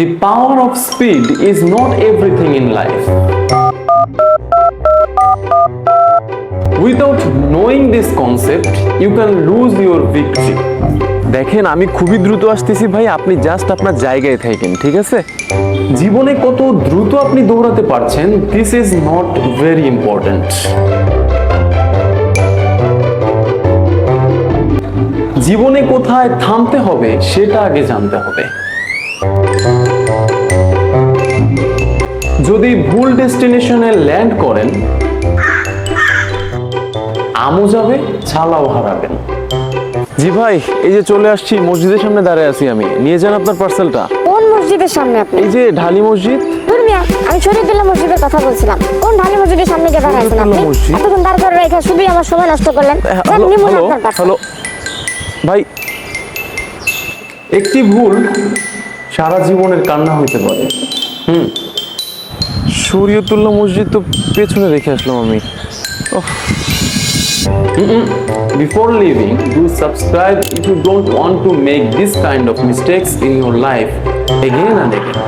The power of speed is not everything in life. Without knowing this concept, you can lose your victory. দেখেন আমি খুবই দ্রুত আসতেছি ভাই, আপনি জাস্ট আপনার জায়গায় থাকেন, ঠিক আছে? জীবনে কত দ্রুত আপনি দৌড়াতে পারছেন, this is not very important. জীবনে কোথায় থামতে হবে সেটা আগে জানতে হবে। যদি ভুল ডেস্টিনেশনে ল্যান্ড করেন, আমও যাবে, ছালাও হারাবেন। জি ভাই, এই যে চলে আসছি, মসজিদের সামনে দাঁড়ায় আছি আমি, নিয়ে যান আপনার পার্সেলটা। কোন মসজিদের সামনে আপনি? এই যে ঢালি মসজিদ। দূর মিয়া, আমি শরীফুল্লাহ মসজিদের কথা বলছিলাম। কোন ঢালি মসজিদের সামনে গিয়ে দাঁড়ায় আছেন আপনি? মসজিদ? এতক্ষণ দাঁড় করে রেখে শুধুই আমার সময় নষ্ট করলেন। যান, নিমুন আপনার পার্সেল। হ্যালো ভাই, একটি ভুল সারা জীবনের কান্না হইতে পারে। শরীয়তুল্লাহ মসজিদ তো পেছনে রেখে আসলাম আমি। Before leaving, do subscribe if you don't want to make this kind of mistakes in your life again and again.